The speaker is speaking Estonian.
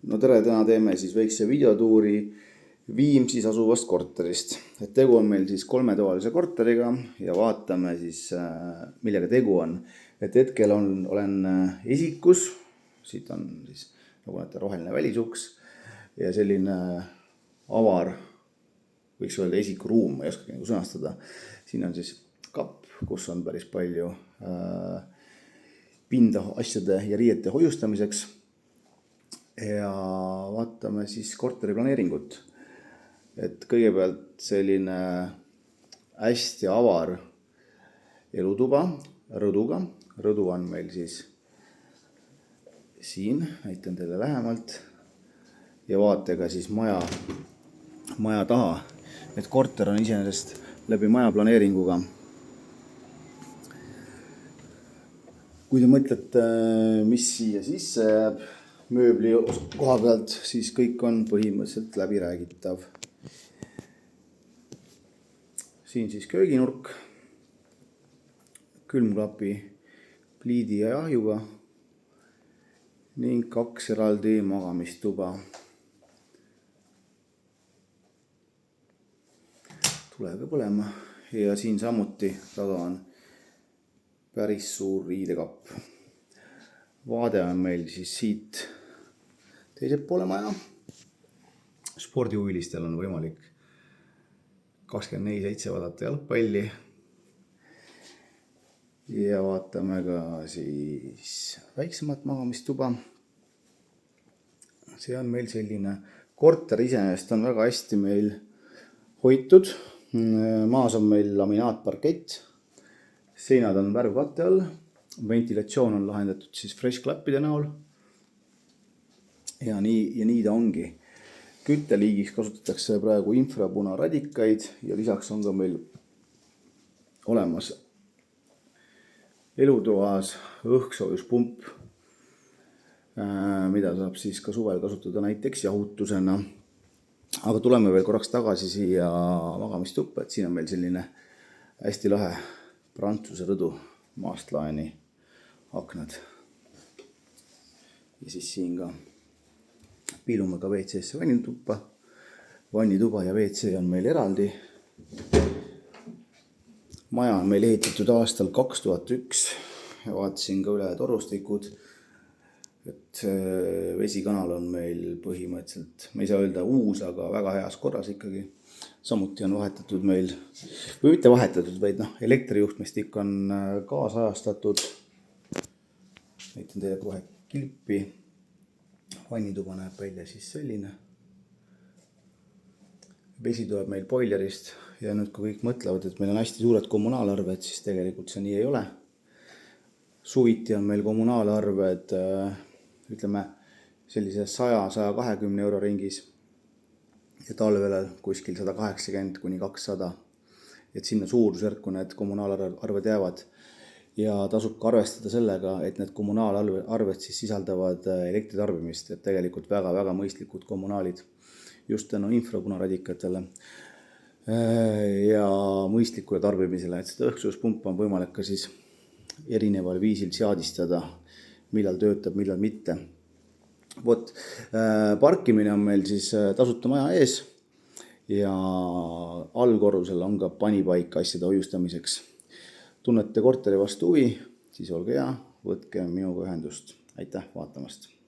No tere, täna teeme siis väikse videotuuri Viimsis asuvast korterist. Et tegu on meil siis 3-toalise korteriga ja vaatame siis, millega tegu on. Et hetkel olen esikus, siit on siis nagu näete roheline välisuks ja selline avar, võiks öelda esikuruum, ma ei oskagi nagu sõnastada. Siin on siis kapp, kus on päris palju pinda asjade ja riiete hoiustamiseks. Ja vaatame siis korteri planeeringut. Et kõigepealt selline hästi avar elutuba rõduga. Rõdu on meil siis siin, näitan teile lähemalt. Ja vaatega siis maja taha. Et korter on iseenesest läbi maja planeeringuga. Kui te mõtlete, mis siia sisse jääb mööbli koha pealt, siis kõik on põhimõtteliselt läbi räägitav. Siin siis kööginurk, külmklapi pliidi ja ahjuga ning 2 eraldi magamistuba. Tulega põlema ja siin samuti taga on päris suur riidekapp. Vaade on meil siis siit teiselt poole maja. Spordihuvilistel on võimalik 24/7 vaadata jalgpalli. Ja vaatame ka siis väiksemat magamistuba. See on meil selline korter iseenesest on väga hästi meil hoitud. Maas on meil laminaatparkett. Seinad on värvkatte all. Ventilatsioon on lahendatud siis fresh klappide näol. Ja nii ta ongi. Kütteliigiks kasutatakse praegu infrapunaradikaid ja lisaks on ka meil olemas elutoas õhksoojuspump, mida saab siis ka suvel kasutada näiteks jahutusena. Aga tuleme veel korraks tagasi siia magamistuppa, et siin on meil selline hästi lahe Prantsuse rõdu maast laeni aknad. Ja siis siin ka piilume ka WC-sse vannituba ja WC on meil eraldi. Maja on meil ehitatud aastal 2001 ja vaatasin ka üle torustikud, et vesikanal on meil põhimõtteliselt, me ei saa öelda uus, aga väga heas korras ikkagi. Samuti on vahetatud meil, või mitte vahetatud, vaid elektrijuhtmestik on kaasajastatud. Näitan teile kohe kilpi. Vannituba näeb välja siis selline. Vesi tuleb meil boilerist ja nüüd kui kõik mõtlevad, et meil on hästi suured kommunaalarved, siis tegelikult see nii ei ole. Suviti on meil kommunaalarved, ütleme, sellise 100-120 euro ringis ja talvel kuskil 180–200. Et sinna suurusjärku need kommunaalarved jäävad. Ja tasub ka arvestada sellega, et need kommunaalarved siis sisaldavad elektritarbimist, et tegelikult väga mõistlikud kommunaalid just tänu infrapunaradikatele ja mõistlikule tarbimisele, et seda õhksoojuspumpa on võimalik ka siis erineval viisil seadistada, millal töötab, millal mitte. Parkimine on meil siis tasuta maja ees ja allkorrusel on ka panipaik asjade hoiustamiseks. Tunnete korteri vastu huvi, siis olge hea, võtke minuga ühendust. Aitäh vaatamast!